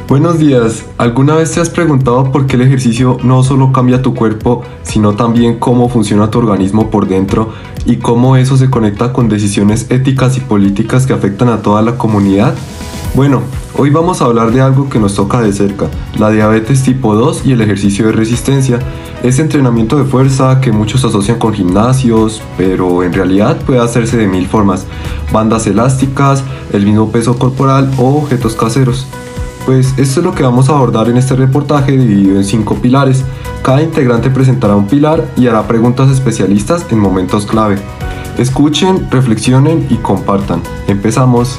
Buenos días. ¿Alguna vez te has preguntado por qué el ejercicio no solo cambia tu cuerpo, sino también cómo funciona tu organismo por dentro y cómo eso se conecta con decisiones éticas y políticas que afectan a toda la comunidad? Bueno, hoy vamos a hablar de algo que nos toca de cerca, la diabetes tipo 2 y el ejercicio de resistencia. Ese entrenamiento de fuerza que muchos asocian con gimnasios, pero en realidad puede hacerse de mil formas: bandas elásticas, el mismo peso corporal o objetos caseros. Pues esto es lo que vamos a abordar en este reportaje dividido en 5 pilares. Cada integrante presentará un pilar y hará preguntas especialistas en momentos clave. Escuchen, reflexionen y compartan. Empezamos.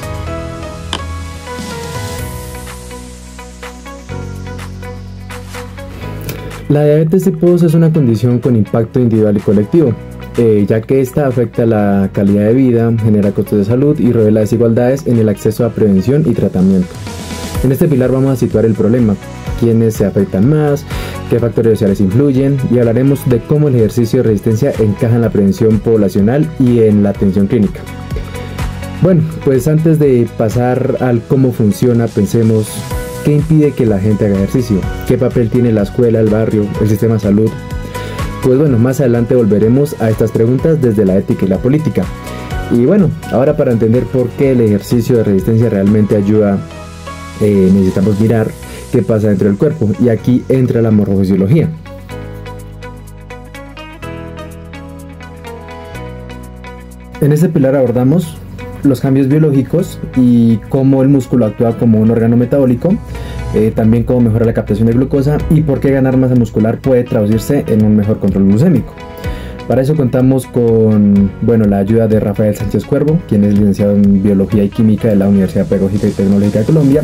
La diabetes tipo 2 es una condición con impacto individual y colectivo, ya que esta afecta la calidad de vida, genera costos de salud y revela desigualdades en el acceso a prevención y tratamiento. En este pilar vamos a situar el problema, quiénes se afectan más, qué factores sociales influyen, y hablaremos de cómo el ejercicio de resistencia encaja en la prevención poblacional y en la atención clínica. Bueno, pues antes de pasar al cómo funciona, pensemos qué impide que la gente haga ejercicio, qué papel tiene la escuela, el barrio, el sistema de salud. Pues bueno, más adelante volveremos a estas preguntas desde la ética y la política. Y bueno, ahora para entender por qué el ejercicio de resistencia realmente ayuda, necesitamos mirar qué pasa dentro del cuerpo, y aquí entra la morfofisiología. En este pilar abordamos los cambios biológicos y cómo el músculo actúa como un órgano metabólico, también cómo mejora la captación de glucosa y por qué ganar masa muscular puede traducirse en un mejor control glucémico. Para eso contamos con la ayuda de Rafael Sánchez Cuervo, quien es licenciado en Biología y Química de la Universidad Pedagógica y Tecnológica de Colombia,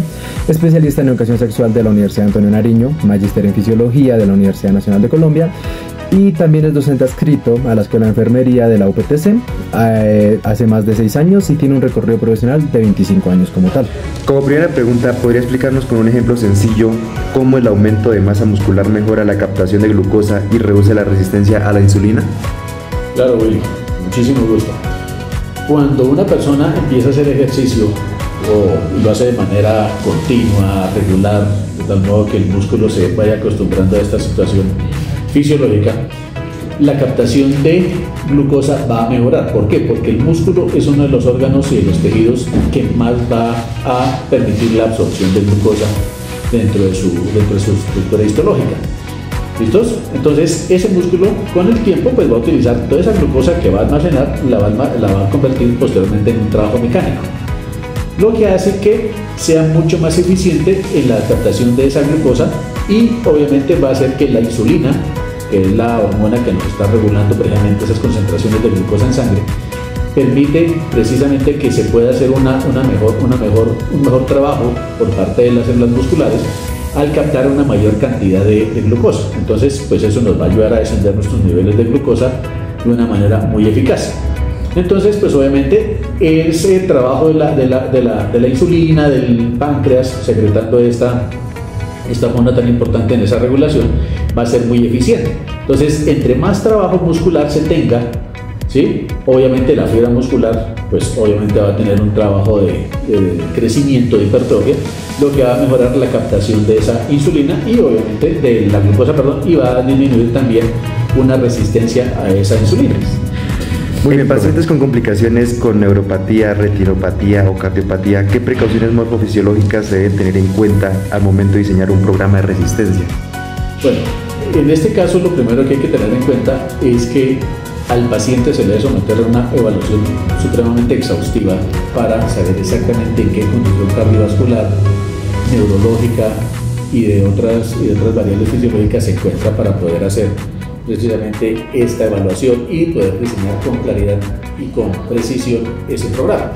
especialista en Educación Sexual de la Universidad Antonio Nariño, magíster en Fisiología de la Universidad Nacional de Colombia, y también es docente adscrito a la Escuela de Enfermería de la UPTC hace más de 6 años y tiene un recorrido profesional de 25 años como tal. Como primera pregunta, ¿podría explicarnos con un ejemplo sencillo cómo el aumento de masa muscular mejora la captación de glucosa y reduce la resistencia a la insulina? Claro, Willy, muchísimo gusto. Cuando una persona empieza a hacer ejercicio y lo hace de manera continua, regular, de tal modo que el músculo se vaya acostumbrando a esta situación fisiológica, la captación de glucosa va a mejorar. ¿Por qué? Porque el músculo es uno de los órganos y de los tejidos que más va a permitir la absorción de glucosa dentro de su estructura histológica. ¿Listos? Entonces ese músculo con el tiempo pues va a utilizar toda esa glucosa que va a almacenar, la va a convertir posteriormente en un trabajo mecánico, lo que hace que sea mucho más eficiente en la captación de esa glucosa, y obviamente va a hacer que la insulina, que es la hormona que nos está regulando precisamente esas concentraciones de glucosa en sangre, permite precisamente que se pueda hacer un mejor trabajo por parte de las células musculares al captar una mayor cantidad de glucosa. Entonces pues eso nos va a ayudar a descender nuestros niveles de glucosa de una manera muy eficaz. Entonces pues obviamente ese trabajo de la insulina, del páncreas secretando esta hormona tan importante en esa regulación, va a ser muy eficiente. Entonces entre más trabajo muscular se tenga, ¿sí? Obviamente la fibra muscular pues obviamente va a tener un trabajo de crecimiento, de hipertrofia, lo que va a mejorar la captación de esa insulina y obviamente de la glucosa, y va a disminuir también una resistencia a esa insulina. Muy bien, pacientes con complicaciones con neuropatía, retinopatía o cardiopatía, ¿qué precauciones morfofisiológicas se deben tener en cuenta al momento de diseñar un programa de resistencia? Bueno, en este caso lo primero que hay que tener en cuenta es que al paciente se le debe someter a una evaluación supremamente exhaustiva para saber exactamente en qué condición cardiovascular, neurológica y de otras variables fisiológicas se encuentra, para poder hacer precisamente esta evaluación y poder diseñar con claridad y con precisión ese programa.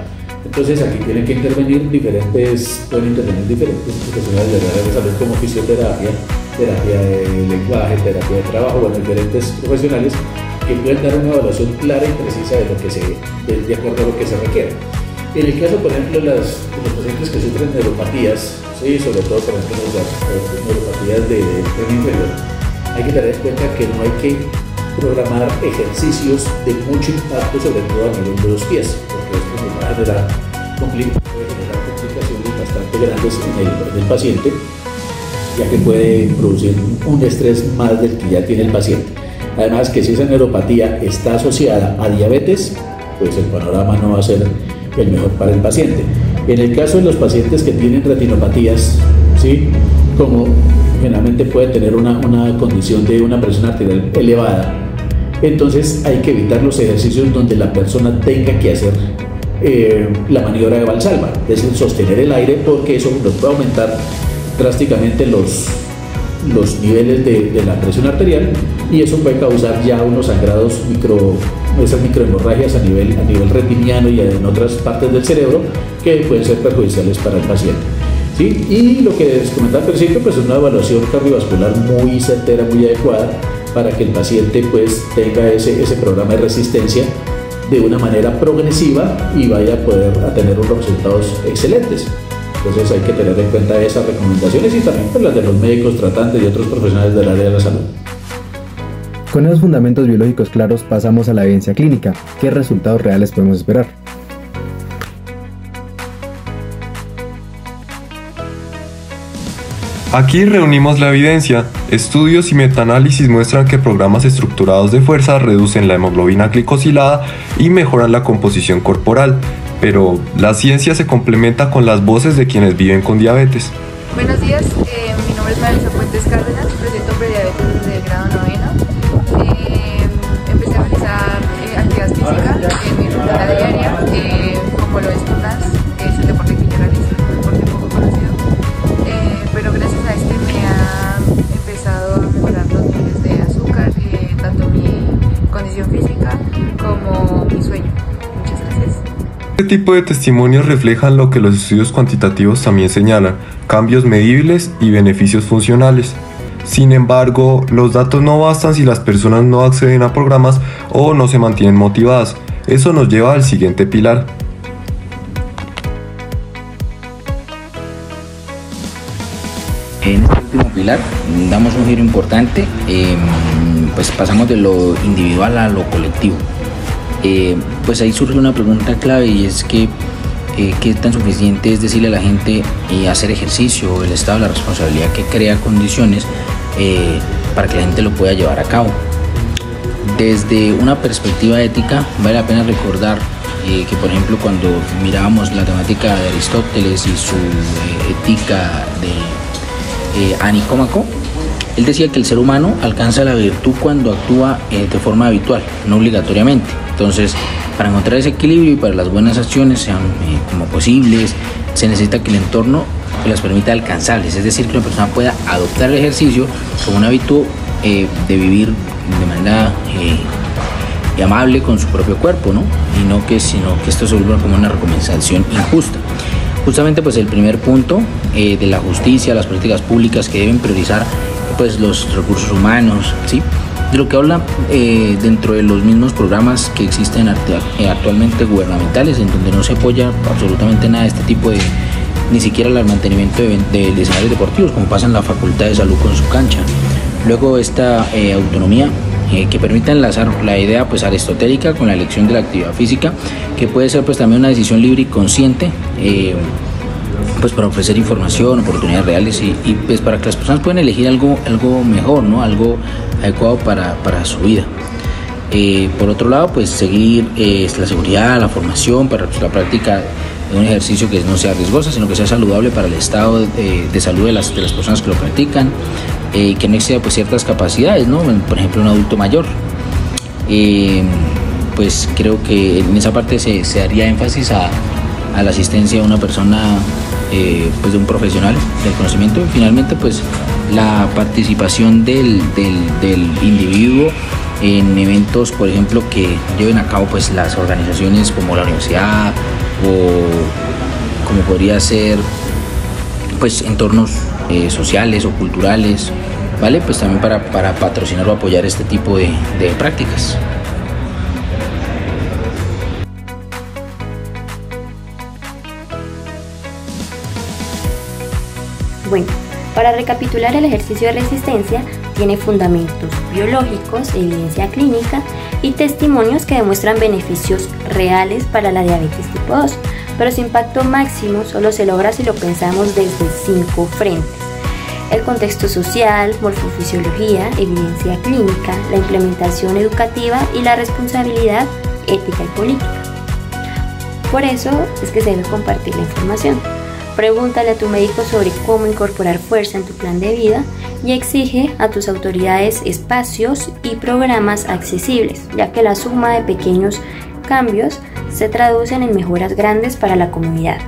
Entonces aquí pueden intervenir diferentes profesionales de la área de salud, como fisioterapia, terapia de lenguaje, terapia de trabajo, diferentes profesionales que pueden dar una evaluación clara y precisa de acuerdo a lo que se requiere. En el caso, por ejemplo, de los pacientes que sufren neuropatías, ¿sí? Sobre todo, por ejemplo, las neuropatías del tren inferior, hay que tener en cuenta que no hay que programar ejercicios de mucho impacto, sobre todo a nivel de los pies, porque esto nos va a generar complicaciones bastante bastante grandes en el paciente, ya que puede producir un estrés más del que ya tiene el paciente. Además que si esa neuropatía está asociada a diabetes, pues el panorama no va a ser el mejor para el paciente. En el caso de los pacientes que tienen retinopatías, ¿sí?, como generalmente puede tener una condición de una presión arterial elevada, entonces hay que evitar los ejercicios donde la persona tenga que hacer la maniobra de Valsalva, es decir, sostener el aire, porque eso nos puede aumentar drásticamente los niveles de la presión arterial, y eso puede causar ya unos sangrados, esas microhemorragias a nivel retiniano y en otras partes del cerebro que pueden ser perjudiciales para el paciente. ¿Sí? Y lo que les comentaba al principio, pues es una evaluación cardiovascular muy certera, muy adecuada, para que el paciente pues tenga ese programa de resistencia de una manera progresiva y vaya a poder tener unos resultados excelentes. Entonces hay que tener en cuenta esas recomendaciones y también pues las de los médicos tratantes y otros profesionales del área de la salud. Con esos fundamentos biológicos claros pasamos a la evidencia clínica. ¿Qué resultados reales podemos esperar? Aquí reunimos la evidencia. Estudios y metaanálisis muestran que programas estructurados de fuerza reducen la hemoglobina glicosilada y mejoran la composición corporal. Pero la ciencia se complementa con las voces de quienes viven con diabetes. Buenos días, mi nombre es Marisa Puentes Cárdenas, presento prediabetes desde el grado 9. Empecé a realizar actividad física en mi rutina diaria, como lo es trotar, es el deporte que yo realizo, un deporte poco conocido, pero gracias a este me ha empezado a mejorar los niveles de azúcar, tanto mi condición física como mi sueño. Muchas gracias. Este tipo de testimonios reflejan lo que los estudios cuantitativos también señalan: cambios medibles y beneficios funcionales. Sin embargo, los datos no bastan si las personas no acceden a programas o no se mantienen motivadas. Eso nos lleva al siguiente pilar. En este último pilar damos un giro importante, pues pasamos de lo individual a lo colectivo. Pues ahí surge una pregunta clave, y es que qué tan suficiente es decirle a la gente hacer ejercicio, el estado de la responsabilidad que crea condiciones para que la gente lo pueda llevar a cabo. Desde una perspectiva ética vale la pena recordar que, por ejemplo, cuando mirábamos la temática de Aristóteles y su ética de Anicómaco, él decía que el ser humano alcanza la virtud cuando actúa de forma habitual, no obligatoriamente. Entonces, para encontrar ese equilibrio y para las buenas acciones sean como posibles, se necesita que el entorno las permita alcanzables, es decir, que una persona pueda adoptar el ejercicio como un hábito de vivir de manera amable con su propio cuerpo, ¿no? Sino que esto se vuelva como una recompensación injusta. Justamente pues el primer punto de la justicia, las políticas públicas que deben priorizar pues los recursos humanos, ¿sí? De lo que habla dentro de los mismos programas que existen actualmente gubernamentales, en donde no se apoya absolutamente nada de este tipo de, ni siquiera el mantenimiento de escenarios deportivos, como pasa en la Facultad de Salud con su cancha. Luego esta autonomía que permita enlazar la idea pues aristotélica con la elección de la actividad física, que puede ser pues también una decisión libre y consciente, pues para ofrecer información, oportunidades reales y pues para que las personas puedan elegir algo mejor, ¿no? Algo adecuado para su vida. Por otro lado, pues seguir la seguridad, la formación para la práctica de un ejercicio que no sea riesgoso, sino que sea saludable para el estado de salud de las personas que lo practican, que no exceda pues ciertas capacidades, ¿no? Por ejemplo, un adulto mayor. Pues creo que en esa parte se daría énfasis a la asistencia de una persona, pues de un profesional del conocimiento, y finalmente pues la participación del individuo en eventos, por ejemplo, que lleven a cabo pues las organizaciones como la universidad o como podría ser pues entornos sociales o culturales, ¿vale? Pues también para patrocinar o apoyar este tipo de prácticas. Bueno, para recapitular, el ejercicio de resistencia tiene fundamentos biológicos, evidencia clínica y testimonios que demuestran beneficios reales para la diabetes tipo 2. pero su impacto máximo solo se logra si lo pensamos desde 5 frentes: el contexto social, morfofisiología, evidencia clínica, la implementación educativa y la responsabilidad ética y política. Por eso es que se debe compartir la información. Pregúntale a tu médico sobre cómo incorporar fuerza en tu plan de vida y exige a tus autoridades espacios y programas accesibles, ya que la suma de pequeños cambios se traducen en mejoras grandes para la comunidad.